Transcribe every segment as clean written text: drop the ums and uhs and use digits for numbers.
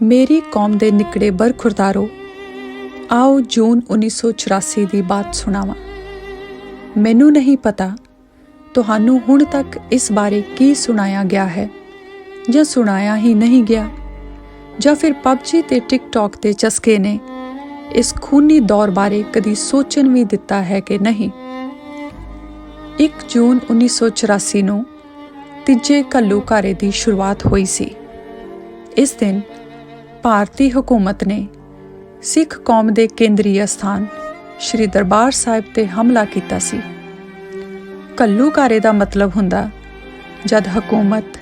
मेरी कौम दे निकड़े बरखुरदारो, आओ जून 1984 ਦੀ ਬਾਤ ਸੁਣਾਵਾਂ। ਮੈਨੂੰ ਨਹੀਂ ਪਤਾ ਤੁਹਾਨੂੰ ਹੁਣ ਤੱਕ ਇਸ ਬਾਰੇ ਕੀ ਸੁਣਾਇਆ ਗਿਆ ਹੈ ਜਾਂ ਸੁਣਾਇਆ ਹੀ ਨਹੀਂ ਗਿਆ, ਜਾਂ ਫਿਰ ਪਬਜੀ ਤੇ ਟਿਕਟੌਕ ਦੇ ਚਸਕੇ ਨੇ ਇਸ ਖੂਨੀ ਦੌਰ ਬਾਰੇ ਕਦੀ ਸੋਚਣ ਵੀ ਦਿੱਤਾ ਹੈ ਕਿ ਨਹੀਂ। 1 ਜੂਨ 1984 ਨੂੰ ਤੀਜੇ ਘੱਲੂਘਾਰੇ ਦੀ ਸ਼ੁਰੂਆਤ ਹੋਈ ਸੀ। ਇਸ ਦਿਨ ਭਾਰਤੀ ਹਕੂਮਤ ਨੇ ਸਿੱਖ ਕੌਮ ਦੇ ਕੇਂਦਰੀ ਅਸਥਾਨ ਸ਼੍ਰੀ ਦਰਬਾਰ ਸਾਹਿਬ ਤੇ ਹਮਲਾ ਕੀਤਾ ਸੀ। ਘੱਲੂਘਾਰੇ ਦਾ ਮਤਲਬ ਹੁੰਦਾ ਜਦ ਹਕੂਮਤ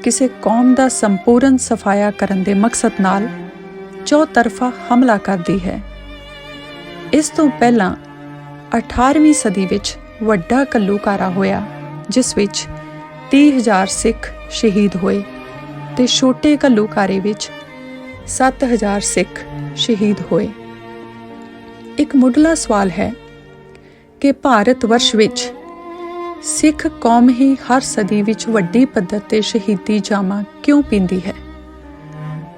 ਕਿਸੇ ਕੌਮ ਦਾ ਸੰਪੂਰਨ ਸਫਾਇਆ ਕਰਨ ਦੇ ਮਕਸਦ ਨਾਲ ਚੌਤਰਫਾ ਹਮਲਾ ਕਰਦੀ ਹੈ। ਇਸ ਤੋਂ ਪਹਿਲਾਂ 18ਵੀਂ ਸਦੀ ਵਿੱਚ ਵੱਡਾ ਘੱਲੂਘਾਰਾ ਹੋਇਆ, ਜਿਸ ਵਿੱਚ 30,000 ਸਿੱਖ ਸ਼ਹੀਦ ਹੋਏ ਤੇ ਛੋਟੇ ਘੱਲੂਘਾਰੇ ਵਿੱਚ 7,000 ਸਿੱਖ ਸ਼ਹੀਦ ਹੋਏ। ਇੱਕ ਮੁੱਢਲਾ ਸਵਾਲ ਹੈ ਕਿ ਭਾਰਤ ਵਰਸ਼ ਵਿੱਚ ਸਿੱਖ ਕੌਮ ਹੀ ਹਰ ਸਦੀ ਵਿੱਚ ਵੱਡੀ ਪੱਧਰ ਤੇ ਸ਼ਹੀਦੀ ਜਾਮਾਂ ਕਿਉਂ ਪੀਂਦੀ ਹੈ?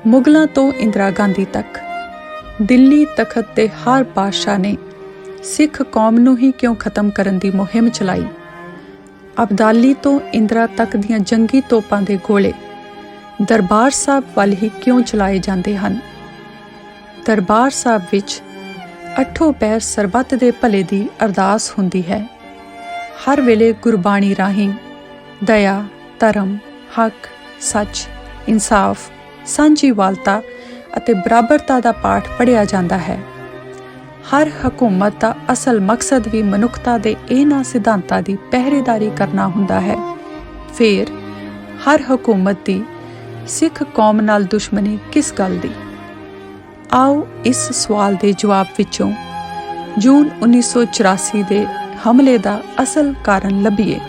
ਮੁਗਲਾਂ ਤੋਂ ਇੰਦਰਾ ਗਾਂਧੀ ਤੱਕ ਦਿੱਲੀ ਤਖਤ ਦੇ ਹਰ ਬਾਦਸ਼ਾਹ ਨੇ ਸਿੱਖ ਕੌਮ ਨੂੰ ਹੀ ਕਿਉਂ ਖਤਮ ਕਰਨ ਦੀ ਮੁਹਿੰਮ ਚਲਾਈ? ਅਬਦਾਲੀ ਤੋਂ ਇੰਦਰਾ ਤੱਕ ਦੀਆਂ ਜੰਗੀ ਤੋਪਾਂ ਦੇ ਗੋਲੇ ਦਰਬਾਰ ਸਾਹਿਬ ਵੱਲ ਹੀ ਕਿਉਂ ਚਲਾਏ ਜਾਂਦੇ ਹਨ? ਦਰਬਾਰ ਸਾਹਿਬ ਵਿੱਚ ਅੱਠੋਂ ਪਹਿਰ ਸਰਬੱਤ ਦੇ ਭਲੇ ਦੀ ਅਰਦਾਸ ਹੁੰਦੀ ਹੈ। ਹਰ ਵੇਲੇ ਗੁਰਬਾਣੀ ਰਾਹੀਂ ਦਇਆ, ਧਰਮ, ਹੱਕ, ਸੱਚ, ਇਨਸਾਫ, ਸਾਂਝੀਵਾਲਤਾ ਅਤੇ ਬਰਾਬਰਤਾ ਦਾ ਪਾਠ ਪੜ੍ਹਿਆ ਜਾਂਦਾ ਹੈ। ਹਰ ਹਕੂਮਤ ਦਾ ਅਸਲ ਮਕਸਦ ਵੀ ਮਨੁੱਖਤਾ ਦੇ ਇਹਨਾਂ ਸਿਧਾਂਤਾਂ ਦੀ ਪਹਿਰੇਦਾਰੀ ਕਰਨਾ ਹੁੰਦਾ ਹੈ। ਫਿਰ ਹਰ ਹਕੂਮਤ ਦੀ ਸਿੱਖ ਕੌਮ ਨਾਲ ਦੁਸ਼ਮਣੀ ਕਿਸ ਗੱਲ ਦੀ? ਆਓ ਇਸ ਸਵਾਲ ਦੇ ਜਵਾਬ ਵਿੱਚੋਂ ਜੂਨ 1984 ਦੇ ਹਮਲੇ ਦਾ ਅਸਲ ਕਾਰਨ ਲੱਭੀਏ।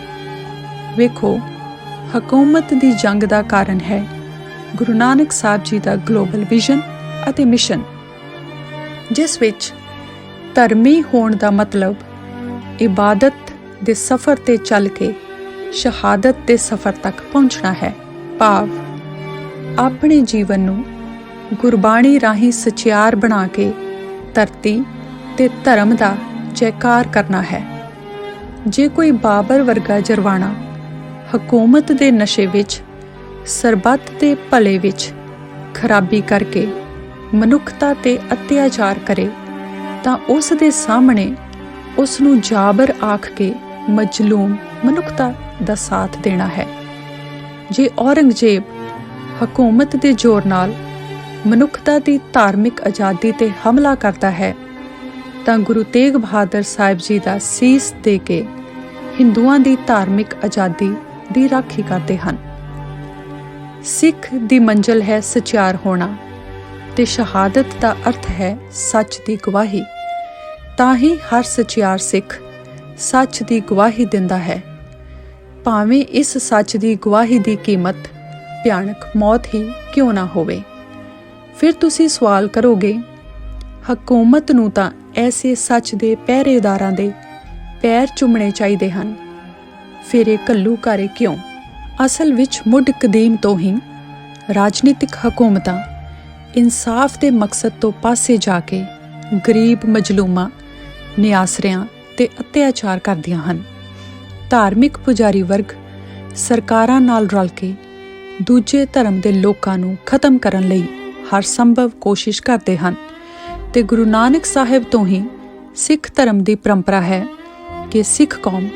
ਵੇਖੋ, ਹਕੂਮਤ ਦੀ ਜੰਗ ਦਾ ਕਾਰਨ ਹੈ ਗੁਰੂ ਨਾਨਕ ਸਾਹਿਬ ਜੀ ਦਾ ਗਲੋਬਲ ਵਿਜ਼ਨ ਅਤੇ ਮਿਸ਼ਨ, ਜਿਸ ਵਿੱਚ ਧਰਮੀ ਹੋਣ ਦਾ ਮਤਲਬ ਇਬਾਦਤ ਦੇ ਸਫ਼ਰ ਤੇ ਚੱਲ ਕੇ ਸ਼ਹਾਦਤ ਦੇ ਸਫ਼ਰ ਤੱਕ ਪਹੁੰਚਣਾ ਹੈ। ਭਾਵ ਆਪਣੇ ਜੀਵਨ ਨੂੰ ਗੁਰਬਾਣੀ ਰਾਹੀਂ ਸਚਿਆਰ ਬਣਾ ਕੇ ਧਰਤੀ ਤੇ ਧਰਮ ਦਾ ਜੈਕਾਰ ਕਰਨਾ ਹੈ। ਜੇ ਕੋਈ ਬਾਬਰ ਵਰਗਾ ਜਰਵਾਣਾ ਹਕੂਮਤ ਦੇ ਨਸ਼ੇ ਵਿੱਚ, ਸਰਬੱਤ ਦੇ ਭਲੇ ਵਿੱਚ ਖਰਾਬੀ ਕਰਕੇ ਮਨੁੱਖਤਾ ਤੇ ਅਤਿਆਚਾਰ ਕਰੇ ਤਾਂ ਉਸ ਦੇ ਸਾਹਮਣੇ ਉਸ ਨੂੰ ਜਾਬਰ ਆਖ ਕੇ ਮਜ਼ਲੂਮ ਮਨੁੱਖਤਾ ਦਾ ਸਾਥ ਦੇਣਾ ਹੈ। ਜੇ ਔਰੰਗਜ਼ੇਬ ਹਕੂਮਤ ਦੇ ਜ਼ੋਰ ਨਾਲ ਮਨੁੱਖਤਾ ਦੀ ਧਾਰਮਿਕ ਆਜ਼ਾਦੀ ਤੇ ਹਮਲਾ ਕਰਦਾ ਹੈ ਤਾਂ ਗੁਰੂ ਤੇਗ ਬਹਾਦਰ ਸਾਹਿਬ ਜੀ ਦਾ ਸੀਸ ਦੇ ਕੇ ਹਿੰਦੂਆਂ ਦੀ ਧਾਰਮਿਕ ਆਜ਼ਾਦੀ ਦੀ ਰਾਖੀ ਕਰਦੇ ਹਨ। ਸਿੱਖ ਦੀ ਮੰਜ਼ਿਲ ਹੈ ਸਚਿਆਰ ਹੋਣਾ ਤੇ ਸ਼ਹਾਦਤ ਦਾ ਅਰਥ ਹੈ ਸੱਚ ਦੀ ਗਵਾਹੀ। ਤਾਂ ਹੀ ਹਰ ਸਚਿਆਰ ਸਿੱਖ ਸੱਚ ਦੀ ਗਵਾਹੀ ਦਿੰਦਾ ਹੈ, ਭਾਵੇਂ ਇਸ ਸੱਚ ਦੀ ਗਵਾਹੀ ਦੀ ਕੀਮਤ ਭਿਆਨਕ ਮੌਤ ਹੀ ਕਿਉਂ ਨਾ ਹੋਵੇ। ਫਿਰ ਤੁਸੀਂ ਸਵਾਲ ਕਰੋਗੇ, ਹਕੂਮਤ ਨੂੰ ਤਾਂ ਐਸੇ ਸੱਚ ਦੇ ਪਹਿਰੇਦਾਰਾਂ ਦੇ ਪੈਰ ਚੁੰਮਣੇ ਚਾਹੀਦੇ ਹਨ, ਫਿਰ ਇਹ ਘੱਲੂਘਾਰੇ ਕਿਉਂ? ਅਸਲ ਵਿੱਚ ਮੁੱਢ ਕਦੀਮ ਤੋਂ ਹੀ ਰਾਜਨੀਤਿਕ ਹਕੂਮਤਾਂ ਇਨਸਾਫ ਦੇ ਮਕਸਦ ਤੋਂ ਪਾਸੇ ਜਾ ਕੇ ਗਰੀਬ, ਮਜ਼ਲੂਮਾਂ, ਨਿਆਸਰਿਆਂ ਤੇ ਅਤਿਆਚਾਰ ਕਰਦੀਆਂ ਹਨ। ਧਾਰਮਿਕ ਪੁਜਾਰੀ ਵਰਗ ਸਰਕਾਰਾਂ ਨਾਲ ਰਲ ਕੇ ਦੂਜੇ ਧਰਮ ਦੇ ਲੋਕਾਂ ਨੂੰ ਖਤਮ ਕਰਨ ਲਈ ਹਰ ਸੰਭਵ ਕੋਸ਼ਿਸ਼ ਕਰਦੇ ਹਨ ਤੇ ਗੁਰੂ ਨਾਨਕ ਸਾਹਿਬ ਤੋਂ ਹੀ ਸਿੱਖ ਧਰਮ ਦੀ ਪਰੰਪਰਾ ਹੈ ਕਿ ਸਿੱਖ ਕੌਮ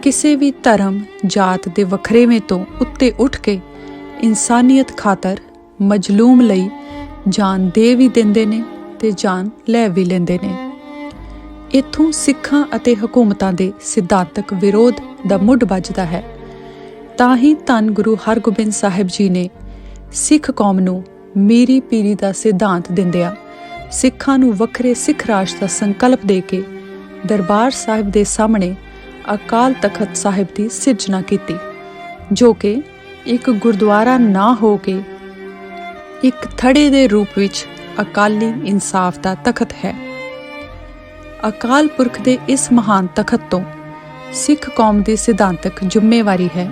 ਕਿਸੇ ਵੀ ਧਰਮ, ਜਾਤ ਦੇ ਵਖਰੇਵੇਂ ਤੋਂ ਉੱਤੇ ਉੱਠ ਕੇ ਇਨਸਾਨੀਅਤ ਖਾਤਰ ਮਜ਼ਲੂਮ ਲਈ ਜਾਨ ਦੇ ਵੀ ਦਿੰਦੇ ਨੇ ਤੇ ਜਾਨ ਲੈ ਵੀ ਲੈਂਦੇ ਨੇ। ਇੱਥੋਂ ਸਿੱਖਾਂ ਅਤੇ ਹਕੂਮਤਾਂ ਦੇ ਸਿਧਾਂਤਕ ਵਿਰੋਧ ਦਾ ਮੁੱਢ ਵੱਜਦਾ ਹੈ। ਤਾਂ ਹੀ ਧੰਨ ਗੁਰੂ ਹਰਗੋਬਿੰਦ ਸਾਹਿਬ ਜੀ ਨੇ ਸਿੱਖ ਕੌਮ ਨੂੰ ਮੀਰੀ ਪੀਰੀ ਦਾ ਸਿਧਾਂਤ ਦਿੰਦਿਆਂ ਸਿੱਖਾਂ ਨੂੰ ਵੱਖਰੇ ਸਿੱਖ ਰਾਜ ਦਾ ਸੰਕਲਪ ਦੇ ਕੇ ਦਰਬਾਰ ਸਾਹਿਬ ਦੇ ਸਾਹਮਣੇ ਅਕਾਲ ਤਖਤ ਸਾਹਿਬ ਦੀ ਸਿਰਜਣਾ ਕੀਤੀ, ਜੋ ਕਿ ਇੱਕ ਗੁਰਦੁਆਰਾ ਨਾ ਹੋ ਕੇ ਇੱਕ ਥੜੇ ਦੇ ਰੂਪ ਵਿੱਚ ਅਕਾਲੀ ਇਨਸਾਫ ਦਾ ਤਖਤ ਹੈ। ਅਕਾਲ ਪੁਰਖ ਦੇ ਇਸ ਮਹਾਨ ਤਖਤ ਤੋਂ ਸਿੱਖ ਕੌਮ ਦੀ ਸਿਧਾਂਤਕ ਜ਼ਿੰਮੇਵਾਰੀ ਹੈ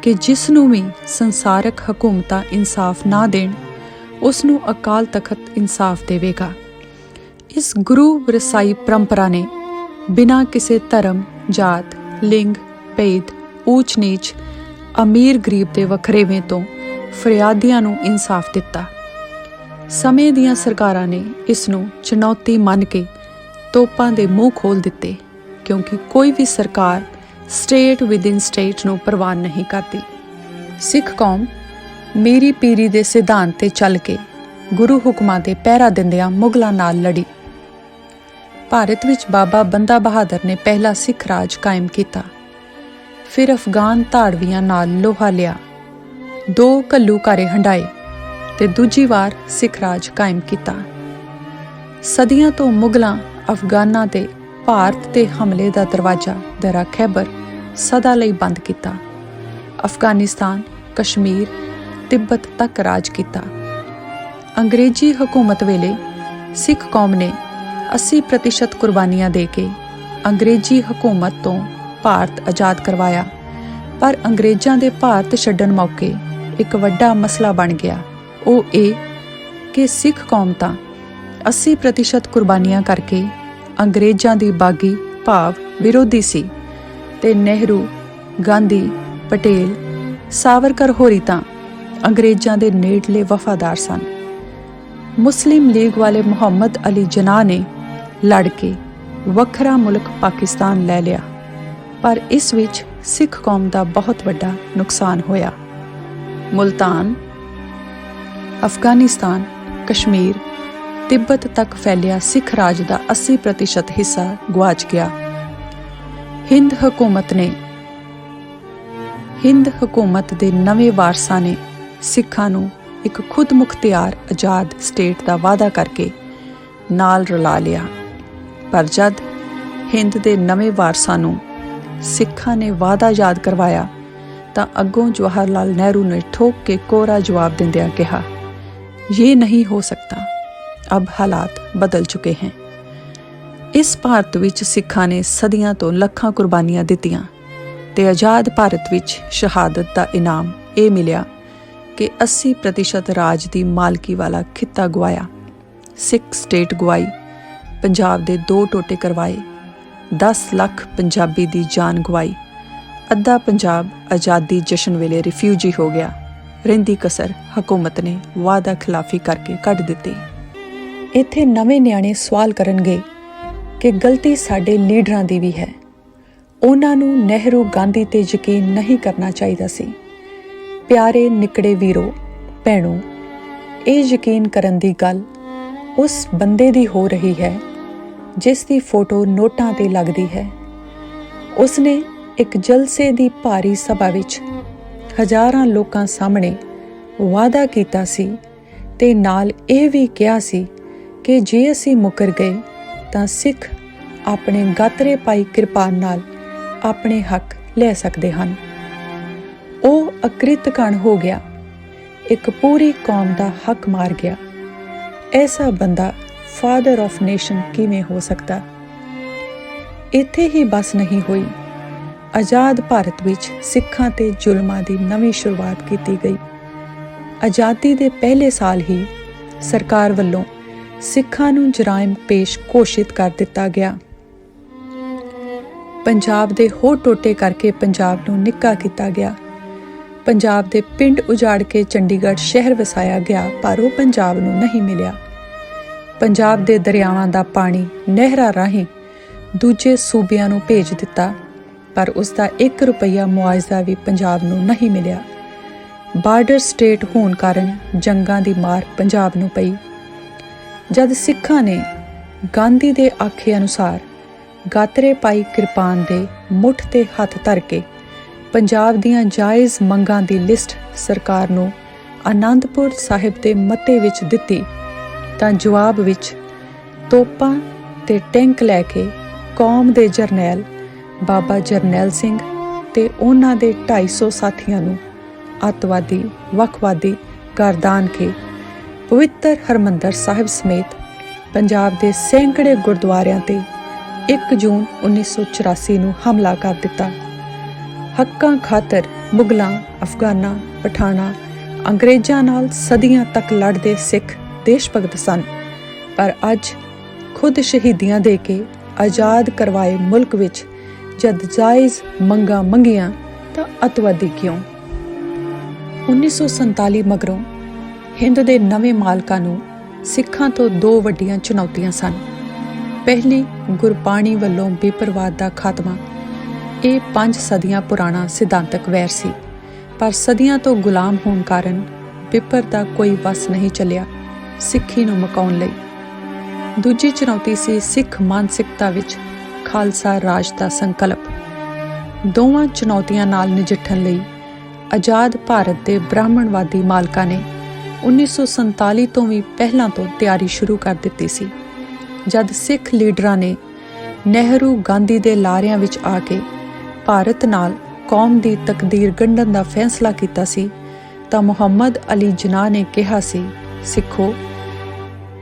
ਕਿ ਜਿਸ ਨੂੰ ਵੀ ਸੰਸਾਰਕ ਹਕੂਮਤਾਂ ਇਨਸਾਫ ਨਾ ਦੇਣ, ਉਸ ਨੂੰ ਅਕਾਲ ਤਖਤ ਇਨਸਾਫ ਦੇਵੇਗਾ। ਇਸ ਗੁਰੂ ਵਰਸਾਈ ਪਰੰਪਰਾ ਨੇ ਬਿਨਾਂ ਕਿਸੇ ਧਰਮ, ਜਾਤ, ਲਿੰਗ, ਭੇਦ, ਊਚ ਨੀਚ, ਅਮੀਰ ਗਰੀਬ ਦੇ ਵਖਰੇਵੇਂ ਤੋਂ ਫਰਿਆਦੀਆਂ ਨੂੰ ਇਨਸਾਫ ਦਿੱਤਾ। ਸਮੇਂ ਦੀਆਂ ਸਰਕਾਰਾਂ ਨੇ ਇਸ ਨੂੰ ਚੁਣੌਤੀ ਮੰਨ ਕੇ ਤੋਪਾਂ ਦੇ ਮੂੰਹ ਖੋਲ੍ਹ ਦਿੱਤੇ, ਕਿਉਂਕਿ ਕੋਈ ਵੀ ਸਰਕਾਰ ਸਟੇਟ ਵਿਦਿਨ ਸਟੇਟ ਨੂੰ ਪ੍ਰਵਾਨ ਨਹੀਂ ਕਰਦੀ। ਸਿੱਖ ਕੌਮ ਮੀਰੀ ਪੀਰੀ ਦੇ ਸਿਧਾਂਤ ਤੇ ਚੱਲ ਕੇ ਗੁਰੂ ਹੁਕਮਾਂ ਦੇ ਪਹਿਰਾ ਦਿੰਦਿਆਂ ਮੁਗਲਾਂ ਨਾਲ ਲੜੀ। ਭਾਰਤ ਵਿੱਚ ਬਾਬਾ ਬੰਦਾ ਬਹਾਦਰ ਨੇ ਪਹਿਲਾ ਸਿੱਖ ਰਾਜ ਕਾਇਮ ਕੀਤਾ। ਫਿਰ ਅਫਗਾਨ ਧਾੜਵੀਆਂ ਨਾਲ ਲੋਹਾ ਲਿਆ, 2 ਘੱਲੂਘਾਰੇ ਹੰਢਾਏ ਤੇ ਦੂਜੀ ਵਾਰ ਸਿੱਖ ਰਾਜ ਕਾਇਮ ਕੀਤਾ। ਸਦੀਆਂ ਤੋਂ ਮੁਗਲਾਂ ਅਫਗਾਨਾਂ ਤੇ ਭਾਰਤ ਦੇ ਹਮਲੇ ਦਾ ਦਰਵਾਜ਼ਾ ਦਰਾ ਖੈਬਰ ਸਦਾ ਲਈ ਬੰਦ ਕੀਤਾ। ਅਫਗਾਨਿਸਤਾਨ, ਕਸ਼ਮੀਰ, ਤਿੱਬਤ ਤੱਕ ਰਾਜ ਕੀਤਾ। ਅੰਗਰੇਜ਼ੀ ਹਕੂਮਤ ਵੇਲੇ ਸਿੱਖ ਕੌਮ ਨੇ 80% ਕੁਰਬਾਨੀਆਂ ਦੇ ਕੇ ਅੰਗਰੇਜ਼ੀ ਹਕੂਮਤ ਤੋਂ ਭਾਰਤ ਆਜ਼ਾਦ ਕਰਵਾਇਆ। ਪਰ ਅੰਗਰੇਜ਼ਾਂ ਦੇ ਭਾਰਤ ਛੱਡਣ ਮੌਕੇ ਇੱਕ ਵੱਡਾ ਮਸਲਾ ਬਣ ਗਿਆ। ਉਹ ਇਹ ਕਿ ਸਿੱਖ ਕੌਮ ਤਾਂ 80% ਕੁਰਬਾਨੀਆਂ ਕਰਕੇ ਅੰਗਰੇਜ਼ਾਂ ਦੀ ਬਾਗੀ ਭਾਵ ਵਿਰੋਧੀ ਸੀ, ਤੇ ਨਹਿਰੂ, ਗਾਂਧੀ, ਪਟੇਲ, ਸਾਵਰਕਰ ਹੋਰੀ ਤਾਂ ਅੰਗਰੇਜ਼ਾਂ ਦੇ ਨੇੜਲੇ ਵਫਾਦਾਰ ਸਨ। ਮੁਸਲਿਮ ਲੀਗ ਵਾਲੇ ਮੁਹੰਮਦ ਅਲੀ ਜਿਨਾਹ ਨੇ ਲੜ ਕੇ ਵੱਖਰਾ ਮੁਲਕ ਪਾਕਿਸਤਾਨ ਲੈ ਲਿਆ, ਪਰ ਇਸ ਵਿੱਚ ਸਿੱਖ ਕੌਮ ਦਾ ਬਹੁਤ ਵੱਡਾ ਨੁਕਸਾਨ ਹੋਇਆ। ਮੁਲਤਾਨ, ਅਫਗਾਨਿਸਤਾਨ, ਕਸ਼ਮੀਰ, ਤਿੱਬਤ ਤੱਕ ਫੈਲਿਆ ਸਿੱਖ ਰਾਜ ਦਾ 80% ਹਿੱਸਾ ਗੁਆਚ ਗਿਆ। ਹਿੰਦ ਹਕੂਮਤ ਦੇ ਨਵੇਂ ਵਾਰਸਾਂ ਨੇ ਸਿੱਖਾਂ ਨੂੰ ਇੱਕ ਖੁਦ ਮੁਖਤਿਆਰ ਆਜ਼ਾਦ ਸਟੇਟ ਦਾ ਵਾਅਦਾ ਕਰਕੇ ਨਾਲ ਰਲਾ ਲਿਆ। ਪਰ ਜਦ ਹਿੰਦ ਦੇ ਨਵੇਂ ਵਾਰਸਾਂ ਨੂੰ ਸਿੱਖਾਂ ਨੇ ਵਾਅਦਾ ਯਾਦ ਕਰਵਾਇਆ ਤਾਂ ਅੱਗੋਂ ਜਵਾਹਰ ਲਾਲ ਨਹਿਰੂ ਨੇ ਠੋਕ ਕੇ ਕੋਰਾ ਜਵਾਬ ਦਿੰਦਿਆਂ ਕਿਹਾ, ये नहीं हो सकता, अब हालात बदल चुके हैं। ਇਸ ਭਾਰਤ ਵਿੱਚ ਸਿੱਖਾਂ ਨੇ ਸਦੀਆਂ ਤੋਂ ਲੱਖਾਂ ਕੁਰਬਾਨੀਆਂ ਦਿੱਤੀਆਂ ਤੇ ਆਜ਼ਾਦ ਭਾਰਤ ਵਿੱਚ ਸ਼ਹਾਦਤ ਦਾ ਇਨਾਮ ਇਹ ਮਿਲਿਆ ਕਿ 80% ਰਾਜ ਦੀ ਮਾਲਕੀ ਵਾਲਾ ਖਿੱਤਾ ਗੁਆਇਆ। ਸਿੱਖ ਸਟੇਟ ਗੁਆਈ, ਪੰਜਾਬ ਦੇ 2 ਟੋਟੇ ਕਰਵਾਏ, 10 ਲੱਖ ਪੰਜਾਬੀ ਦੀ ਜਾਨ ਗੁਆਈ, ਅੱਧਾ ਪੰਜਾਬ ਆਜ਼ਾਦੀ ਜਸ਼ਨ ਵੇਲੇ ਰਿਫਿਊਜੀ ਹੋ ਗਿਆ। ਰਹਿੰਦੀ ਕਸਰ ਹਕੂਮਤ ਨੇ ਵਾਅਦਾ ਖਿਲਾਫੀ ਕਰਕੇ ਕੱਢ ਦਿੱਤੀ। ਇੱਥੇ ਨਵੇਂ ਨਿਆਣੇ ਸਵਾਲ ਕਰਨਗੇ ਕਿ ਗਲਤੀ ਸਾਡੇ ਲੀਡਰਾਂ ਦੀ ਵੀ ਹੈ। ਉਹਨਾਂ ਨੂੰ ਨਹਿਰੂ, ਗਾਂਧੀ ਤੇ ਯਕੀਨ ਨਹੀਂ ਕਰਨਾ ਚਾਹੀਦਾ ਸੀ। ਪਿਆਰੇ ਨਿੱਕੜੇ ਵੀਰੋ ਭੈਣੋ, ਇਹ ਯਕੀਨ ਕਰਨ ਦੀ ਗੱਲ ਉਸ ਬੰਦੇ ਦੀ ਹੋ ਰਹੀ ਹੈ ਜਿਸ ਦੀ ਫੋਟੋ ਨੋਟਾਂ ਤੇ ਲੱਗਦੀ ਹੈ। ਉਸਨੇ ਇੱਕ ਜਲਸੇ ਦੀ ਭਾਰੀ ਸਭਾ ਵਿੱਚ ਹਜ਼ਾਰਾਂ ਲੋਕਾਂ ਸਾਹਮਣੇ ਵਾਅਦਾ ਕੀਤਾ ਸੀ ਤੇ ਨਾਲ ਇਹ ਵੀ ਕਿਹਾ ਸੀ ਕਿ ਜੇ ਅਸੀਂ ਮੁੱਕਰ ਗਏ ਤਾਂ ਸਿੱਖ ਆਪਣੇ ਗਾਤਰੇ ਪਾਈ ਕਿਰਪਾਨ ਨਾਲ ਆਪਣੇ ਹੱਕ ਲੈ ਸਕਦੇ ਹਨ। ਉਹ ਅਕ੍ਰਿਤ ਕਣ ਹੋ ਗਿਆ, ਇੱਕ ਪੂਰੀ ਕੌਮ ਦਾ ਹੱਕ ਮਾਰ ਗਿਆ। ਐਸਾ ਬੰਦਾ ਫਾਦਰ ਆਫ ਨੇਸ਼ਨ ਕਿਵੇਂ ਹੋ ਸਕਦਾ? ਇੱਥੇ ਹੀ ਬਸ ਨਹੀਂ ਹੋਈ। ਆਜ਼ਾਦ ਭਾਰਤ ਵਿੱਚ ਸਿੱਖਾਂ ਤੇ ਜ਼ੁਲਮਾਂ ਦੀ ਨਵੀਂ ਸ਼ੁਰੂਆਤ ਕੀਤੀ ਗਈ। ਆਜ਼ਾਦੀ ਦੇ ਪਹਿਲੇ ਸਾਲ ਹੀ ਸਰਕਾਰ ਵੱਲੋਂ ਸਿੱਖਾਂ ਨੂੰ ਜਰਾਇਮ ਪੇਸ਼ ਘੋਸ਼ਿਤ ਕਰ ਦਿੱਤਾ ਗਿਆ। ਪੰਜਾਬ ਦੇ ਹੋਰ ਟੋਟੇ ਕਰਕੇ ਪੰਜਾਬ ਨੂੰ ਨਿੱਕਾ ਕੀਤਾ ਗਿਆ। ਪੰਜਾਬ ਦੇ ਪਿੰਡ ਉਜਾੜ ਕੇ ਚੰਡੀਗੜ੍ਹ ਸ਼ਹਿਰ ਵਸਾਇਆ ਗਿਆ, ਪਰ ਉਹ ਪੰਜਾਬ ਨੂੰ ਨਹੀਂ ਮਿਲਿਆ। ਪੰਜਾਬ ਦੇ ਦਰਿਆਵਾਂ ਦਾ ਪਾਣੀ ਨਹਿਰਾਂ ਰਾਹੀਂ ਦੂਜੇ ਸੂਬਿਆਂ ਨੂੰ ਭੇਜ ਦਿੱਤਾ, ਪਰ ਉਸ ਦਾ 1 ਰੁਪਈਆ ਮੁਆਵਜ਼ਾ ਵੀ ਪੰਜਾਬ ਨੂੰ ਨਹੀਂ ਮਿਲਿਆ। ਬਾਰਡਰ ਸਟੇਟ ਹੋਣ ਕਾਰਨ ਜੰਗਾਂ ਦੀ ਮਾਰ ਪੰਜਾਬ ਨੂੰ ਪਈ। ਜਦ ਸਿੱਖਾਂ ਨੇ ਗਾਂਧੀ ਦੇ ਆਖੇ ਅਨੁਸਾਰ ਗਾਤਰੇ ਪਾਈ ਕਿਰਪਾਨ ਦੇ ਮੁੱਠ ਤੇ ਹੱਥ ਧਰ ਕੇ ਪੰਜਾਬ ਦੀਆਂ ਜਾਇਜ਼ ਮੰਗਾਂ ਦੀ ਲਿਸਟ ਸਰਕਾਰ ਨੂੰ ਆਨੰਦਪੁਰ ਸਾਹਿਬ ਦੇ ਮੱਤੇ ਵਿੱਚ ਦਿੱਤੀ, ਤਾਂ ਜਵਾਬ ਵਿੱਚ ਤੋਪਾਂ ਤੇ ਟੈਂਕ ਲੈ ਕੇ ਕੌਮ ਦੇ ਜਰਨੈਲ ਬਾਬਾ ਜਰਨੈਲ ਸਿੰਘ ਤੇ ਉਹਨਾਂ ਦੇ 250 ਸਾਥੀਆਂ ਨੂੰ ਅੱਤਵਾਦੀ, ਵੱਖਵਾਦੀ ਗਰਦਾਨ ਕੇ ਪਵਿੱਤਰ ਹਰਮੰਦਰ ਸਾਹਿਬ ਸਮੇਤ ਪੰਜਾਬ ਦੇ ਸੈਂਕੜੇ ਗੁਰਦੁਆਰਿਆਂ ਤੇ 1 ਜੂਨ 1984 ਨੂੰ ਹਮਲਾ ਕਰ ਦਿੱਤਾ। ਹੱਕਾਂ ਖਾਤਰ ਮੁਗਲਾਂ, ਅਫਗਾਨਾਂ, ਪਠਾਨਾਂ ਅੰਗਰੇਜ਼ਾਂ ਨਾਲ ਸਦੀਆਂ ਤੱਕ ਲੜਦੇ ਸਿੱਖ ਦੇਸ਼ ਭਗਤ ਸਨ, ਪਰ ਅੱਜ ਖੁਦ ਸ਼ਹੀਦੀਆਂ ਦੇ ਕੇ ਆਜ਼ਾਦ ਕਰਵਾਏ ਮੁਲਕ ਵਿੱਚ ਜਦ ਜਾਇਜ਼ ਮੰਗਾਂ ਮੰਗੀਆਂ ਤਾਂ ਅੱਤਵਾਦੀ ਕਿਉਂ? 1947 ਮਗਰੋਂ ਹਿੰਦ ਦੇ ਨਵੇਂ ਮਾਲਕਾਂ ਨੂੰ ਸਿੱਖਾਂ ਤੋਂ ਦੋ ਵੱਡੀਆਂ ਚੁਣੌਤੀਆਂ ਸਨ। ਪਹਿਲੀ, ਗੁਰਬਾਣੀ ਵੱਲੋਂ ਬੇਪਰਵਾਦ ਦਾ ਖਾਤਮਾ। ਇਹ 5 ਸਦੀਆਂ ਪੁਰਾਣਾ ਸਿਧਾਂਤਕ ਵੈਰ ਸੀ, ਪਰ ਸਦੀਆਂ ਤੋਂ ਗੁਲਾਮ ਹੋਣ ਕਾਰਨ ਬਿਪਰ ਦਾ ਕੋਈ ਵਸ ਨਹੀਂ ਚੱਲਿਆ ਸਿੱਖੀ ਨੂੰ ਮੁਕਾਉਣ ਲਈ। ਦੂਜੀ ਚੁਣੌਤੀ ਸੀ ਸਿੱਖ ਮਾਨਸਿਕਤਾ ਵਿੱਚ ਖਾਲਸਾ ਰਾਜ ਦਾ ਸੰਕਲਪ। ਦੋਵਾਂ ਚੁਣੌਤੀਆਂ ਨਾਲ ਨਜਿੱਠਣ ਲਈ ਆਜ਼ਾਦ ਭਾਰਤ ਦੇ ਬ੍ਰਾਹਮਣਵਾਦੀ ਮਾਲਕਾਂ ਨੇ 1947 ਤੋਂ ਵੀ ਪਹਿਲਾਂ ਤੋਂ ਤਿਆਰੀ ਸ਼ੁਰੂ ਕਰ ਦਿੱਤੀ ਸੀ। ਜਦ ਸਿੱਖ ਲੀਡਰਾਂ ਨੇ ਨਹਿਰੂ ਗਾਂਧੀ ਦੇ ਲਾਰਿਆਂ ਵਿੱਚ ਆ ਕੇ ਭਾਰਤ ਨਾਲ ਕੌਮ ਦੀ ਤਕਦੀਰ ਗੰਢਣ ਦਾ ਫੈਸਲਾ ਕੀਤਾ ਸੀ ਤਾਂ ਮੁਹੰਮਦ ਅਲੀ ਜਿਨਾਹ ਨੇ ਕਿਹਾ ਸੀ, ਸਿੱਖੋ,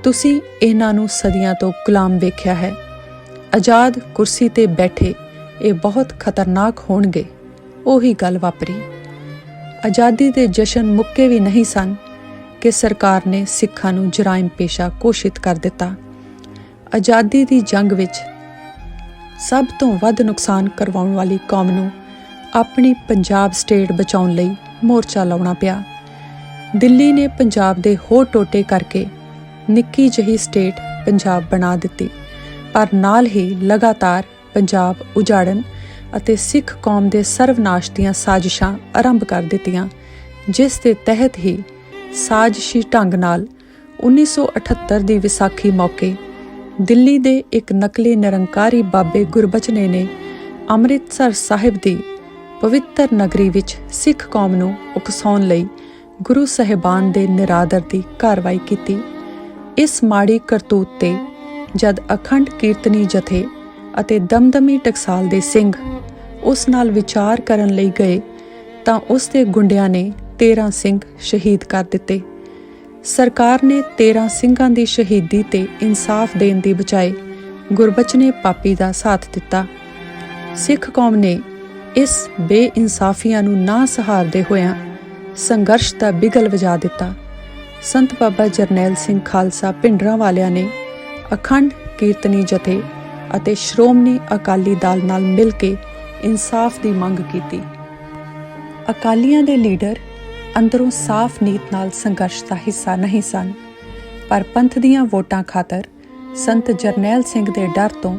ਤੁਸੀਂ ਇਹਨਾਂ ਨੂੰ ਸਦੀਆਂ ਤੋਂ ਗੁਲਾਮ ਵੇਖਿਆ ਹੈ, ਆਜ਼ਾਦ ਕੁਰਸੀ ਤੇ ਬੈਠੇ ਇਹ ਬਹੁਤ ਖਤਰਨਾਕ ਹੋਣਗੇ। ਉਹੀ ਗੱਲ ਵਾਪਰੀ। ਆਜ਼ਾਦੀ ਦੇ ਜਸ਼ਨ ਮੁੱਕੇ ਵੀ ਨਹੀਂ ਸਨ ਕਿ ਸਰਕਾਰ ਨੇ ਸਿੱਖਾਂ ਨੂੰ ਜਰਾਇਮ ਪੇਸ਼ਾ ਘੋਸ਼ਿਤ ਕਰ ਦਿੱਤਾ। ਆਜ਼ਾਦੀ ਦੀ ਜੰਗ ਵਿੱਚ ਸਭ ਤੋਂ ਵੱਧ ਨੁਕਸਾਨ ਕਰਵਾਉਣ ਵਾਲੀ ਕੌਮ ਨੂੰ ਆਪਣੀ ਪੰਜਾਬ ਸਟੇਟ ਬਚਾਉਣ ਲਈ ਮੋਰਚਾ ਲਾਉਣਾ ਪਿਆ। ਦਿੱਲੀ ਨੇ ਪੰਜਾਬ ਦੇ ਹੋਰ ਟੋਟੇ ਕਰਕੇ ਨਿੱਕੀ ਜਿਹੀ ਸਟੇਟ ਪੰਜਾਬ ਬਣਾ ਦਿੱਤੀ, ਪਰ ਨਾਲ ਹੀ ਲਗਾਤਾਰ ਪੰਜਾਬ ਉਜਾੜਨ ਅਤੇ ਸਿੱਖ ਕੌਮ ਦੇ ਸਰਵਨਾਸ਼ ਦੀਆਂ ਸਾਜ਼ਿਸ਼ਾਂ ਆਰੰਭ ਕਰ ਦਿੱਤੀਆਂ, ਜਿਸ ਦੇ ਤਹਿਤ ਹੀ ਸਾਜ਼ਿਸ਼ੀ ਢੰਗ ਨਾਲ 1978 ਦੀ ਵਿਸਾਖੀ ਮੌਕੇ ਦਿੱਲੀ ਦੇ ਇੱਕ ਨਕਲੀ ਨਿਰੰਕਾਰੀ ਬਾਬੇ ਗੁਰਬਚਨੇ ਨੇ ਅੰਮ੍ਰਿਤਸਰ ਸਾਹਿਬ ਦੀ ਪਵਿੱਤਰ ਨਗਰੀ ਵਿੱਚ ਸਿੱਖ ਕੌਮ ਨੂੰ ਉਕਸਾਉਣ ਲਈ ਗੁਰੂ ਸਾਹਿਬਾਨ ਦੇ ਨਿਰਾਦਰ ਦੀ ਕਾਰਵਾਈ ਕੀਤੀ। ਇਸ ਮਾੜੀ ਕਰਤੂਤ ਤੇ ਜਦ ਅਖੰਡ ਕੀਰਤਨੀ ਜਥੇ ਅਤੇ ਦਮਦਮੀ ਟਕਸਾਲ ਦੇ ਸਿੰਘ ਉਸ ਨਾਲ ਵਿਚਾਰ ਕਰਨ ਲਈ ਗਏ ਤਾਂ ਉਸ ਦੇ ਗੁੰਡਿਆਂ ਨੇ 13 ਸਿੰਘ ਸ਼ਹੀਦ ਕਰ ਦਿੱਤੇ। ਸਰਕਾਰ ਨੇ 13 ਸਿੰਘਾਂ ਦੀ ਸ਼ਹੀਦੀ ਤੇ ਇਨਸਾਫ ਦੇਣ ਦੀ ਬਜਾਏ ਗੁਰਬਚਨੇ ਪਾਪੀ ਦਾ ਸਾਥ ਦਿੱਤਾ। ਸਿੱਖ ਕੌਮ ਨੇ ਇਸ ਬੇਇਨਸਾਫੀਆਂ ਨੂੰ ਨਾ ਸਹਾਰਦੇ ਹੋਇਆਂ ਸੰਘਰਸ਼ ਦਾ ਬਿਗਲ ਵਜਾ ਦਿੱਤਾ। ਸੰਤ ਬਾਬਾ ਜਰਨੈਲ ਸਿੰਘ ਖਾਲਸਾ ਭਿੰਡਰਾਂ ਵਾਲਿਆਂ ਨੇ ਅਖੰਡ ਕੀਰਤਨੀ ਜਥੇ ਅਤੇ ਸ਼੍ਰੋਮਣੀ ਅਕਾਲੀ ਦਲ ਨਾਲ ਮਿਲ ਕੇ ਇਨਸਾਫ ਦੀ ਮੰਗ ਕੀਤੀ। ਅਕਾਲੀਆਂ ਦੇ ਲੀਡਰ ਅੰਦਰੋਂ ਸਾਫ਼ ਨੀਤ ਨਾਲ ਸੰਘਰਸ਼ ਦਾ ਹਿੱਸਾ ਨਹੀਂ ਸਨ, ਪਰ ਪੰਥ ਦੀਆਂ ਵੋਟਾਂ ਖਾਤਰ ਸੰਤ ਜਰਨੈਲ ਸਿੰਘ ਦੇ ਡਰ ਤੋਂ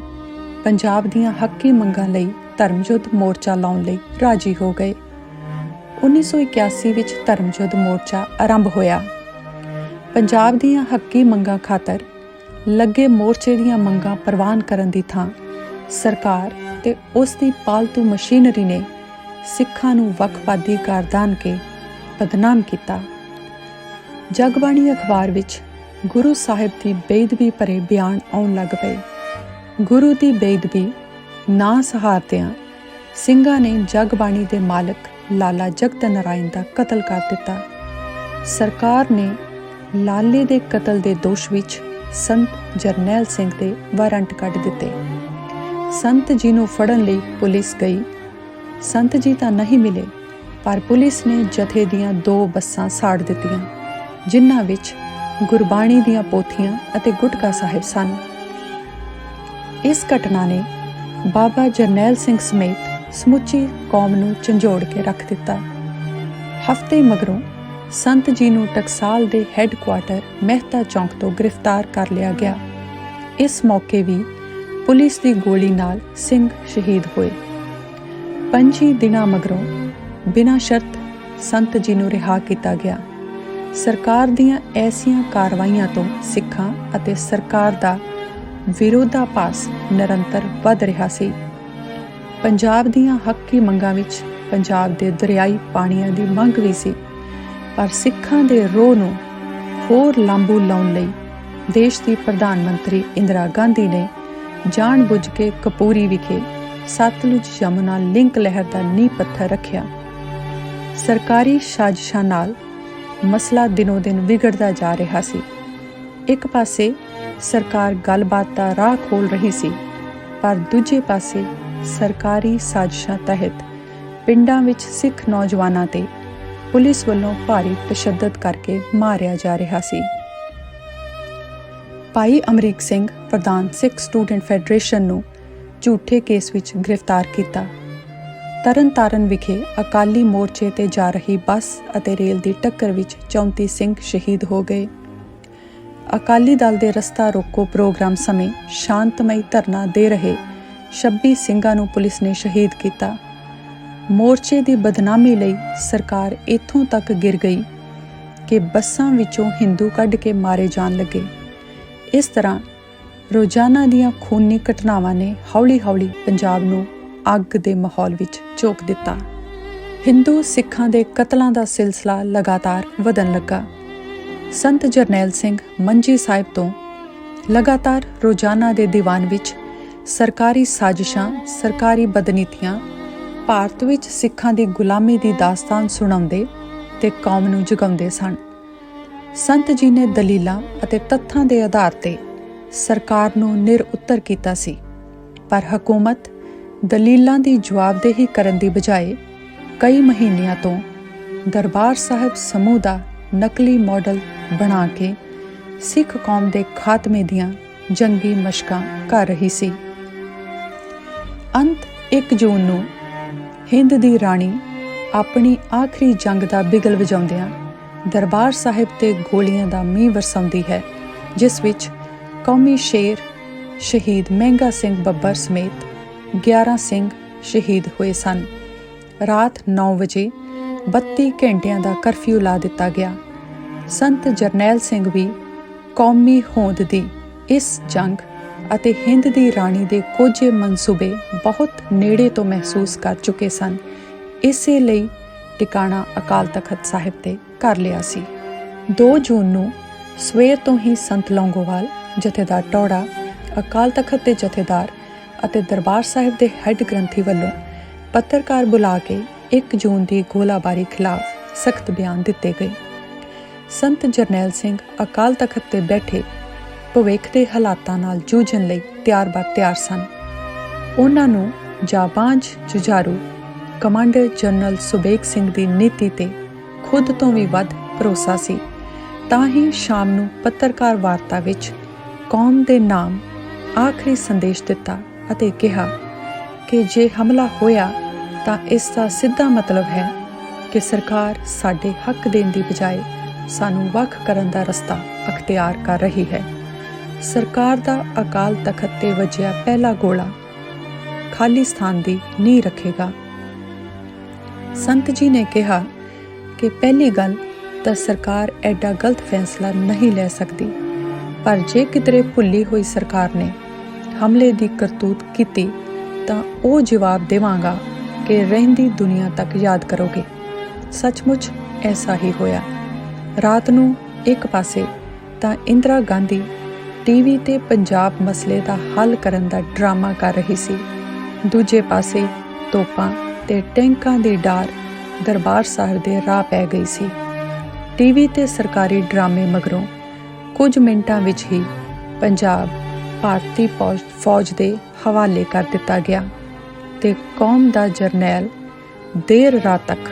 ਪੰਜਾਬ ਦੀਆਂ ਹੱਕੀ ਮੰਗਾਂ ਲਈ ਧਰਮਯੁੱਧ ਮੋਰਚਾ ਲਾਉਣ ਲਈ ਰਾਜੀ ਹੋ ਗਏ। 1981 ਵਿੱਚ ਧਰਮਯੁੱਧ ਮੋਰਚਾ ਆਰੰਭ ਹੋਇਆ। ਪੰਜਾਬ ਦੀਆਂ ਹੱਕੀ ਮੰਗਾਂ ਖਾਤਰ ਲੱਗੇ ਮੋਰਚੇ ਦੀਆਂ ਮੰਗਾਂ ਪ੍ਰਵਾਨ ਕਰਨ ਦੀ ਥਾਂ ਸਰਕਾਰ ਤੇ ਉਸ ਦੀ ਪਾਲਤੂ ਮਸ਼ੀਨਰੀ ਨੇ ਸਿੱਖਾਂ ਨੂੰ ਵੱਖਵਾਦੀ ਗਰਦਾਨ ਕੇ ਬਦਨਾਮ ਕੀਤਾ। ਜਗਬਾਣੀ ਅਖਬਾਰ ਵਿੱਚ ਗੁਰੂ ਸਾਹਿਬ ਦੀ ਬੇਅਦਬੀ ਭਰੇ ਬਿਆਨ ਆਉਣ ਲੱਗ ਪਏ। ਗੁਰੂ ਦੀ ਬੇਅਦਬੀ ਨਾ ਸਹਾਰਦਿਆਂ ਸਿੰਘਾਂ ਨੇ ਜਗਬਾਣੀ ਦੇ ਮਾਲਕ ਲਾਲਾ ਜਗਤ ਨਾਰਾਇਣ ਦਾ ਕਤਲ ਕਰ ਦਿੱਤਾ। ਸਰਕਾਰ ਨੇ ਲਾਲੇ ਦੇ ਕਤਲ ਦੇ ਦੋਸ਼ ਵਿੱਚ ਸੰਤ ਜਰਨੈਲ ਸਿੰਘ ਦੇ ਵਾਰੰਟ ਕੱਢ ਦਿੱਤੇ। ਸੰਤ ਜੀ ਨੂੰ ਫੜਨ ਲਈ ਪੁਲਿਸ ਗਈ। ਸੰਤ ਜੀ ਤਾਂ ਨਹੀਂ ਮਿਲੇ, ਪਰ ਪੁਲਿਸ ਨੇ ਜਥੇ ਦੀਆਂ 2 ਬੱਸਾਂ ਸਾੜ ਦਿੱਤੀਆਂ, ਜਿਨ੍ਹਾਂ ਵਿੱਚ ਗੁਰਬਾਣੀ ਦੀਆਂ ਪੋਥੀਆਂ ਅਤੇ ਗੁਟਕਾ ਸਾਹਿਬ ਸਨ। ਇਸ ਘਟਨਾ ਨੇ ਬਾਬਾ ਜਰਨੈਲ ਸਿੰਘ ਸਮੇਤ ਸਮੁੱਚੀ ਕੌਮ ਨੂੰ ਝੰਜੋੜ ਕੇ ਰੱਖ ਦਿੱਤਾ। ਹਫ਼ਤੇ ਮਗਰੋਂ ਸੰਤ ਜੀ ਨੂੰ ਟਕਸਾਲ ਦੇ ਹੈੱਡਕੁਆਰਟਰ ਮਹਿਤਾ ਚੌਂਕ ਤੋਂ ਗ੍ਰਿਫਤਾਰ ਕਰ ਲਿਆ ਗਿਆ। ਇਸ ਮੌਕੇ ਵੀ ਪੁਲਿਸ ਦੀ ਗੋਲੀ ਨਾਲ ਸਿੰਘ ਸ਼ਹੀਦ ਹੋਏ। 5 ਦਿਨਾਂ ਮਗਰੋਂ ਬਿਨਾਂ ਸ਼ਰਤ ਸੰਤ ਜੀ ਨੂੰ ਰਿਹਾ ਕੀਤਾ ਗਿਆ। ਸਰਕਾਰ ਦੀਆਂ ਐਸੀਆਂ ਕਾਰਵਾਈਆਂ ਤੋਂ ਸਿੱਖਾਂ ਅਤੇ ਸਰਕਾਰ ਦਾ ਵਿਰੋਧਾਭਾਸ ਨਿਰੰਤਰ ਵੱਧ ਰਿਹਾ ਸੀ। ਪੰਜਾਬ ਦੀਆਂ ਹੱਕੀ ਮੰਗਾਂ ਵਿੱਚ ਪੰਜਾਬ ਦੇ ਦਰਿਆਈ ਪਾਣੀਆਂ ਦੀ ਮੰਗ ਵੀ ਸੀ, ਪਰ ਸਿੱਖਾਂ ਦੇ ਰੋਹ ਨੂੰ ਹੋਰ ਲਾਂਬੂ ਲਾਉਣ ਲਈ ਦੇਸ਼ ਦੀ ਪ੍ਰਧਾਨ ਮੰਤਰੀ ਇੰਦਰਾ ਗਾਂਧੀ ਨੇ ਜਾਣ-ਬੁੱਝ ਕੇ ਕਪੂਰੀ ਵਿਖੇ ਸਤਲੁਜ ਯਮੁਨਾ ਲਿੰਕ ਲਹਿਰ ਦਾ ਨੀਂਹ ਪੱਥਰ ਰੱਖਿਆ। ਸਰਕਾਰੀ ਸਾਜ਼ਿਸ਼ਾਂ ਨਾਲ ਮਸਲਾ ਦਿਨੋਂ-ਦਿਨ ਵਿਗੜਦਾ ਜਾ ਰਿਹਾ ਸੀ। ਇੱਕ ਪਾਸੇ ਸਰਕਾਰ ਗੱਲਬਾਤ ਦਾ ਰਾਹ ਖੋਲ੍ਹ ਰਹੀ ਸੀ, ਪਰ ਦੂਜੇ ਪਾਸੇ ਸਰਕਾਰੀ ਸਾਜ਼ਿਸ਼ਾਂ ਤਹਿਤ ਪਿੰਡਾਂ ਵਿੱਚ ਸਿੱਖ ਨੌਜਵਾਨਾਂ ਤੇ ਪੁਲਿਸ ਵੱਲੋਂ ਭਾਰੀ ਤਸ਼ੱਦਦ ਕਰਕੇ ਮਾਰਿਆ ਜਾ ਰਿਹਾ ਸੀ। ਭਾਈ ਅਮਰੀਕ ਸਿੰਘ, ਪ੍ਰਧਾਨ ਸਿੱਖ ਸਟੂਡੈਂਟ ਫੈਡਰੇਸ਼ਨ ਨੂੰ ਝੂਠੇ ਕੇਸ ਵਿੱਚ ਗ੍ਰਿਫਤਾਰ ਕੀਤਾ। ਤਰਨਤਾਰਨ ਵਿਖੇ ਅਕਾਲੀ ਮੋਰਚੇ ਤੇ ਜਾ ਰਹੀ ਬੱਸ ਅਤੇ ਰੇਲ ਦੀ ਟੱਕਰ ਵਿੱਚ 34 ਸਿੰਘ ਸ਼ਹੀਦ ਹੋ ਗਏ। ਅਕਾਲੀ ਦਲ ਦੇ ਰਸਤਾ ਰੋਕੋ ਪ੍ਰੋਗਰਾਮ ਸਮੇਂ ਸ਼ਾਂਤਮਈ ਧਰਨਾ ਦੇ ਰਹੇ 26 ਸਿੰਘਾਂ ਨੂੰ ਪੁਲਿਸ ਨੇ ਸ਼ਹੀਦ ਕੀਤਾ। ਮੋਰਚੇ ਦੀ ਬਦਨਾਮੀ ਲਈ ਸਰਕਾਰ ਇੱਥੋਂ ਤੱਕ ਗਿਰ ਗਈ ਕਿ ਬੱਸਾਂ ਵਿੱਚੋਂ ਹਿੰਦੂ ਕੱਢ ਕੇ ਮਾਰੇ ਜਾਣ ਲੱਗੇ। ਇਸ ਤਰ੍ਹਾਂ ਰੋਜ਼ਾਨਾ ਦੀਆਂ ਖੂਨੀ ਘਟਨਾਵਾਂ ਨੇ ਹੌਲੀ-ਹੌਲੀ ਪੰਜਾਬ ਨੂੰ ਅੱਗ ਦੇ ਮਾਹੌਲ ਵਿੱਚ ਝੋਕ ਦਿੱਤਾ। ਹਿੰਦੂ ਸਿੱਖਾਂ ਦੇ ਕਤਲਾਂ ਦਾ ਸਿਲਸਿਲਾ ਲਗਾਤਾਰ ਵਧਣ ਲੱਗਾ। ਸੰਤ ਜਰਨੈਲ ਸਿੰਘ ਮੰਜੀ ਸਾਹਿਬ ਤੋਂ ਲਗਾਤਾਰ ਰੋਜ਼ਾਨਾ ਦੇ ਦੀਵਾਨ ਵਿੱਚ ਸਰਕਾਰੀ ਸਾਜ਼ਿਸ਼ਾਂ, ਸਰਕਾਰੀ ਬਦਨੀਤੀਆਂ, ਭਾਰਤ ਵਿੱਚ ਸਿੱਖਾਂ ਦੀ ਗੁਲਾਮੀ ਦੀ ਦਾਸਤਾਨ ਸੁਣਾਉਂਦੇ ਤੇ ਕੌਮ ਨੂੰ ਜਗਾਉਂਦੇ ਸਨ। ਸੰਤ ਜੀ ਨੇ ਦਲੀਲਾਂ ਅਤੇ ਤੱਥਾਂ ਦੇ ਆਧਾਰ ਤੇ ਸਰਕਾਰ ਨੂੰ ਨਿਰਉੱਤਰ ਕੀਤਾ ਸੀ, ਪਰ ਹਕੂਮਤ ਦਲੀਲਾਂ ਦੀ ਜਵਾਬਦੇਹੀ ਕਰਨ ਦੀ ਬਜਾਏ ਕਈ ਮਹੀਨਿਆਂ ਤੋਂ ਦਰਬਾਰ ਸਾਹਿਬ ਸਮੂਹ ਦਾ ਨਕਲੀ ਮਾਡਲ ਬਣਾ ਕੇ ਸਿੱਖ ਕੌਮ ਦੇ ਖਾਤਮੇ ਦੀਆਂ ਜੰਗੀ ਮਸ਼ਕਾਂ ਕਰ ਰਹੀ ਸੀ। ਅੰਤ 1 ਜੂਨ ਨੂੰ ਹਿੰਦ ਦੀ ਰਾਣੀ ਆਪਣੀ ਆਖਰੀ ਜੰਗ ਦਾ ਬਿਗਲ ਵਜਾਉਂਦਿਆਂ ਦਰਬਾਰ ਸਾਹਿਬ ਤੇ ਗੋਲੀਆਂ ਦਾ ਮੀਂਹ ਵਰਸਾਉਂਦੀ ਹੈ, ਜਿਸ ਵਿੱਚ ਕੌਮੀ ਸ਼ੇਰ ਸ਼ਹੀਦ ਮਹਿੰਗਾ ਸਿੰਘ ਬੱਬਰ ਸਮੇਤ 11 ਸਿੰਘ ਸ਼ਹੀਦ ਹੋਏ ਸਨ। ਰਾਤ 9 ਵਜੇ 32 ਘੰਟਿਆਂ ਦਾ ਕਰਫਿਊ ਲਾ ਦਿੱਤਾ ਗਿਆ। ਸੰਤ ਜਰਨੈਲ ਸਿੰਘ ਵੀ ਕੌਮੀ ਹੋਂਦ ਦੀ ਇਸ ਜੰਗ ਅਤੇ ਹਿੰਦ ਦੀ ਰਾਣੀ ਦੇ ਕੋਝੇ ਮਨਸੂਬੇ ਬਹੁਤ ਨੇੜੇ ਤੋਂ ਮਹਿਸੂਸ ਕਰ ਚੁੱਕੇ ਸਨ। ਇਸੇ ਲਈ ਟਿਕਾਣਾ ਅਕਾਲ ਤਖਤ ਸਾਹਿਬ ਤੇ ਕਰ ਲਿਆ ਸੀ। 2 ਜੂਨ ਨੂੰ ਸਵੇਰ ਤੋਂ ਹੀ ਸੰਤ ਲੌਂਗੋਵਾਲ, ਜਥੇਦਾਰ ਟੌੜਾ, ਅਕਾਲ ਤਖਤ ਦੇ ਜਥੇਦਾਰ ਅਤੇ ਦਰਬਾਰ ਸਾਹਿਬ ਦੇ ਹੈੱਡ ਗ੍ਰੰਥੀ ਵੱਲੋਂ ਪੱਤਰਕਾਰ ਬੁਲਾ ਕੇ 1 ਜੂਨ ਦੀ ਗੋਲਾਬਾਰੀ ਖਿਲਾਫ ਸਖਤ ਬਿਆਨ ਦਿੱਤੇ ਗਏ। ਸੰਤ ਜਰਨੈਲ ਸਿੰਘ ਅਕਾਲ ਤਖਤ ਤੇ ਬੈਠੇ ਭਵਿੱਖ ਦੇ ਹਾਲਾਤਾਂ ਨਾਲ ਜੂਝਣ ਲਈ ਤਿਆਰ ਸਨ। ਉਹਨਾਂ ਨੂੰ ਜਾਬਾਂਜ ਜੁਝਾਰੂ ਕਮਾਂਡਰ ਜਨਰਲ ਸੁਬੇਗ ਸਿੰਘ ਦੀ ਨੀਤੀ ਤੇ ਖੁਦ ਤੋਂ ਵੀ ਵੱਧ ਭਰੋਸਾ ਸੀ। ਤਾਂ ਹੀ ਸ਼ਾਮ ਨੂੰ ਪੱਤਰਕਾਰ ਵਾਰਤਾ ਵਿੱਚ ਕੌਮ ਦੇ ਨਾਮ ਆਖਰੀ ਸੰਦੇਸ਼ ਦਿੱਤਾ ਅਤੇ ਕਿਹਾ ਕਿ ਜੇ ਹਮਲਾ ਹੋਇਆ ਤਾਂ ਇਸ ਦਾ ਸਿੱਧਾ ਮਤਲਬ ਹੈ ਕਿ ਸਰਕਾਰ ਸਾਡੇ ਹੱਕ ਦੇਣ ਦੀ ਬਜਾਏ ਸਾਨੂੰ ਵੱਖ ਕਰਨ ਦਾ ਰਸਤਾ ਅਖਤਿਆਰ ਕਰ ਰਹੀ ਹੈ। ਸਰਕਾਰ ਦਾ ਅਕਾਲ ਤਖਤ ਤੇ ਵੱਜਿਆ ਪਹਿਲਾ ਗੋਲਾ ਖਾਲੀ ਸਥਾਨ ਦੀ ਨੀਂਹ ਰੱਖੇਗਾ। ਸੰਤ ਜੀ ਨੇ ਕਿਹਾ ਕਿ ਪਹਿਲੀ ਗੱਲ ਤਾਂ ਸਰਕਾਰ ਐਡਾ ਗਲਤ ਫੈਸਲਾ ਨਹੀਂ ਲੈ ਸਕਦੀ, ਪਰ ਜੇ ਕਿਧਰੇ ਭੁੱਲੀ ਹੋਈ ਸਰਕਾਰ ਨੇ ਹਮਲੇ ਦੀ ਕਰਤੂਤ ਕੀਤੀ ਤਾਂ ਉਹ ਜਵਾਬ ਦੇਵਾਂਗਾ ਕਿ ਰਹਿੰਦੀ ਦੁਨੀਆ ਤੱਕ ਯਾਦ ਕਰੋਗੇ। ਸੱਚਮੁੱਚ ਐਸਾ ਹੀ ਹੋਇਆ। ਰਾਤ ਨੂੰ ਇੱਕ ਪਾਸੇ ਤਾਂ ਇੰਦਰਾ ਗਾਂਧੀ ਟੀਵੀ ਤੇ ਪੰਜਾਬ ਮਸਲੇ ਦਾ ਹੱਲ ਕਰਨ ਦਾ ਡਰਾਮਾ ਕਰ ਰਹੀ ਸੀ, ਦੂਜੇ ਪਾਸੇ ਤੋਪਾਂ ਤੇ ਟੈਂਕਾਂ ਦੀ ਡਾਰ ਦਰਬਾਰ ਸਾਹਿਬ ਦੇ ਰਾਹ ਪੈ ਗਈ ਸੀ। ਟੀਵੀ ਤੇ ਸਰਕਾਰੀ ਡਰਾਮੇ ਮਗਰੋਂ ਕੁਝ ਮਿੰਟਾਂ ਵਿੱਚ ਹੀ ਪੰਜਾਬ ਭਾਰਤੀ ਫੌਜ ਦੇ ਹਵਾਲੇ ਕਰ ਦਿੱਤਾ ਗਿਆ ਤੇ ਕੌਮ ਦਾ ਜਰਨੈਲ ਦੇਰ ਰਾਤ ਤੱਕ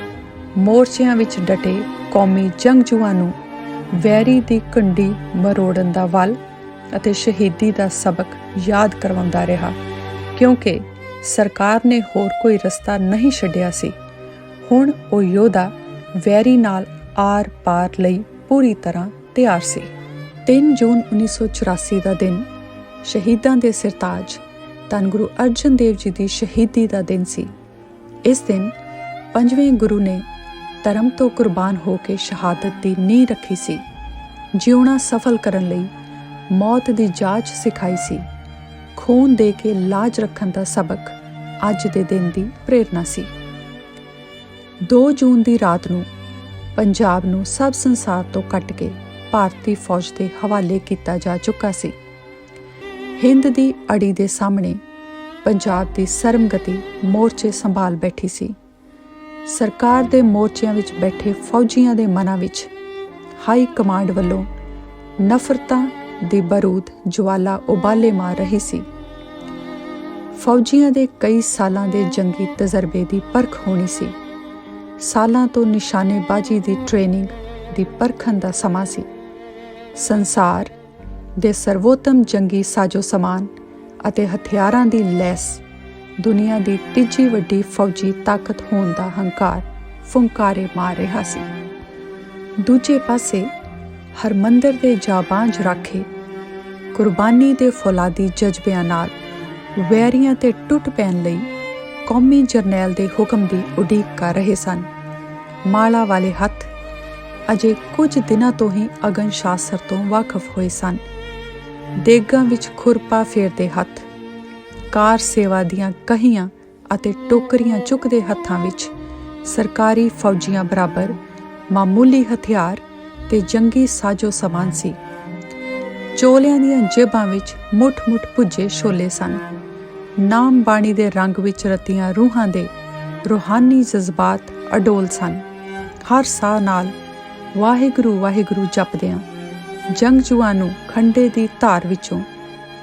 ਮੋਰਚਿਆਂ ਵਿੱਚ ਡਟੇ ਕੌਮੀ ਜੰਗਜੂਆਂ ਨੂੰ ਵੈਰੀ ਦੀ ਕੰਢੀ ਮਰੋੜਨ ਦਾ ਵੱਲ ਅਤੇ ਸ਼ਹੀਦੀ ਦਾ ਸਬਕ ਯਾਦ ਕਰਵਾਉਂਦਾ ਰਿਹਾ, ਕਿਉਂਕਿ ਸਰਕਾਰ ਨੇ ਹੋਰ ਕੋਈ ਰਸਤਾ ਨਹੀਂ ਛੱਡਿਆ ਸੀ। ਹੁਣ ਉਹ ਯੋਧਾ ਵੈਰੀ ਨਾਲ ਆਰ ਪਾਰ ਲਈ ਪੂਰੀ ਤਰ੍ਹਾਂ ਤਿਆਰ ਸੀ। 3 ਜੂਨ 1984 ਦਾ ਦਿਨ ਸ਼ਹੀਦਾਂ ਦੇ ਸਿਰਤਾਜ ਧੰਨ ਗੁਰੂ ਅਰਜਨ ਦੇਵ ਜੀ ਦੀ ਸ਼ਹੀਦੀ ਦਾ ਦਿਨ ਸੀ। ਇਸ ਦਿਨ 5ਵੇਂ ਗੁਰੂ ਨੇ ਧਰਮ ਤੋਂ ਕੁਰਬਾਨ ਹੋ ਕੇ ਸ਼ਹਾਦਤ ਦੀ ਨੀਂਹ ਰੱਖੀ ਸੀ। ਜਿਉਣਾ ਸਫਲ ਕਰਨ ਲਈ ਮੌਤ ਦੀ ਜਾਂਚ ਸਿਖਾਈ ਸੀ। ਖੂਨ ਦੇ ਕੇ ਲਾਜ ਰੱਖਣ ਦਾ ਸਬਕ ਅੱਜ ਦੇ ਦਿਨ ਦੀ ਪ੍ਰੇਰਨਾ ਸੀ। 2 ਜੂਨ ਦੀ ਰਾਤ ਨੂੰ ਪੰਜਾਬ ਨੂੰ ਸਭ ਸੰਸਾਰ ਤੋਂ ਕੱਟ ਕੇ ਭਾਰਤੀ ਫੌਜ ਦੇ ਹਵਾਲੇ ਕੀਤਾ ਜਾ ਚੁੱਕਾ ਸੀ। ਹਿੰਦ ਦੀ ਅੜੀ ਦੇ ਸਾਹਮਣੇ ਪੰਜਾਬ ਦੀ ਸਰਮਗਤੀ ਮੋਰਚੇ ਸੰਭਾਲ ਬੈਠੀ ਸੀ। ਸਰਕਾਰ ਦੇ ਮੋਰਚਿਆਂ ਵਿੱਚ ਬੈਠੇ ਫੌਜੀਆਂ ਦੇ ਮਨਾਂ ਵਿੱਚ ਹਾਈ ਕਮਾਂਡ ਵੱਲੋਂ ਨਫ਼ਰਤਾਂ ਦੀ ਬਰੂਦ ਜਵਾਲਾ ਉਬਾਲੇ ਮਾਰ ਰਹੀ ਸੀ। ਫੌਜੀਆਂ ਦੇ ਕਈ ਸਾਲਾਂ ਦੇ ਜੰਗੀ ਤਜਰਬੇ ਦੀ ਪਰਖ ਹੋਣੀ ਸੀ। ਸਾਲਾਂ ਤੋਂ ਨਿਸ਼ਾਨੇਬਾਜ਼ੀ ਦੀ ਟ੍ਰੇਨਿੰਗ ਦੀ ਪਰਖਣ ਦਾ ਸਮਾਂ ਸੀ। ਸੰਸਾਰ ਦੇ ਸਰਵੋਤਮ ਜੰਗੀ ਸਾਜੋ ਸਮਾਨ ਅਤੇ ਹਥਿਆਰਾਂ ਦੀ ਲੈਸ ਦੁਨੀਆ ਦੀ ਤੀਜੀ ਵੱਡੀ ਫੌਜੀ ਤਾਕਤ ਹੋਣ ਦਾ ਹੰਕਾਰ ਫੁੰਕਾਰੇ ਮਾਰ ਰਿਹਾ ਸੀ। ਦੂਜੇ ਪਾਸੇ ਹਰਮੰਦਰ ਦੇ ਜਾਬਾਂਝ ਰਾਖੇ ਕੁਰਬਾਨੀ ਦੇ ਫੌਲਾਦੀ ਜਜ਼ਬਿਆਂ ਨਾਲ ਵੈਰੀਆਂ ਤੇ ਟੁੱਟ ਪੈਣ ਲਈ ਕੌਮੀ ਜਰਨੈਲ ਦੇ ਹੁਕਮ ਦੀ ਉਡੀਕ ਕਰ ਰਹੇ ਸਨ। ਮਾਲਾ ਵਾਲੇ ਹੱਥ ਅਜੇ ਕੁਝ ਦਿਨਾਂ ਤੋਂ ਹੀ ਅਗਨ ਸ਼ਾਸਤਰ ਤੋਂ ਵਾਕਫ ਹੋਏ ਸਨ। ਦੇਗਾਂ ਵਿੱਚ ਖੁਰਪਾ ਫੇਰਦੇ ਹੱਥ, ਕਾਰ ਸੇਵਾ ਦੀਆਂ ਕਹੀਆਂ ਅਤੇ ਟੋਕਰੀਆਂ ਚੁੱਕਦੇ ਹੱਥਾਂ ਵਿੱਚ ਸਰਕਾਰੀ ਫੌਜੀਆਂ ਬਰਾਬਰ ਮਾਮੂਲੀ ਹਥਿਆਰ ਤੇ ਜੰਗੀ ਸਾਜੋ ਸਮਾਨ ਸੀ। ਚੋਲਿਆਂ ਦੀਆਂ ਜੇਬਾਂ ਵਿੱਚ ਮੁੱਠ-ਮੁੱਠ ਭੁੱਜੇ ਛੋਲੇ ਸਨ। ਨਾਮ ਬਾਣੀ ਦੇ ਰੰਗ ਵਿੱਚ ਰਤੀਆਂ ਰੂਹਾਂ ਦੇ ਰੂਹਾਨੀ ਜਜ਼ਬਾਤ ਅਡੋਲ ਸਨ। ਹਰ ਸਾਹ ਨਾਲ ਵਾਹਿਗੁਰੂ ਵਾਹਿਗੁਰੂ ਜਪਦਿਆਂ ਜੰਗਜੂਆਂ ਨੂੰ ਖੰਡੇ ਦੀ ਧਾਰ ਵਿੱਚੋਂ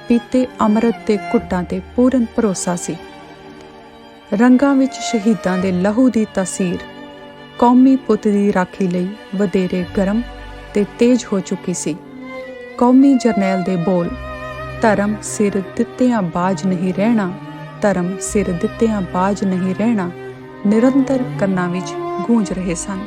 ਪੀਤੇ ਅੰਮ੍ਰਿਤ ਦੇ ਘੁੱਟਾਂ ਤੇ ਪੂਰਨ ਭਰੋਸਾ ਸੀ। ਰੰਗਾਂ ਵਿੱਚ ਸ਼ਹੀਦਾਂ ਦੇ ਲਹੂ ਦੀ ਤਾਸੀਰ ਕੌਮੀ ਪੁੱਤ ਦੀ ਰਾਖੀ ਲਈ ਵਧੇਰੇ ਗਰਮ ਤੇ ਤੇਜ਼ ਹੋ ਚੁੱਕੀ ਸੀ। ਕੌਮੀ ਜਰਨੈਲ ਦੇ ਬੋਲ ਧਰਮ ਸਿਰ ਦਿੱਤਿਆਂ ਬਾਜ ਨਹੀਂ ਰਹਿਣਾ, ਧਰਮ ਸਿਰ ਦਿੱਤਿਆਂ ਬਾਜ ਨਹੀਂ ਰਹਿਣਾ ਨਿਰੰਤਰ ਕੰਨਾਂ ਵਿੱਚ ਗੂੰਜ ਰਹੇ ਸਨ।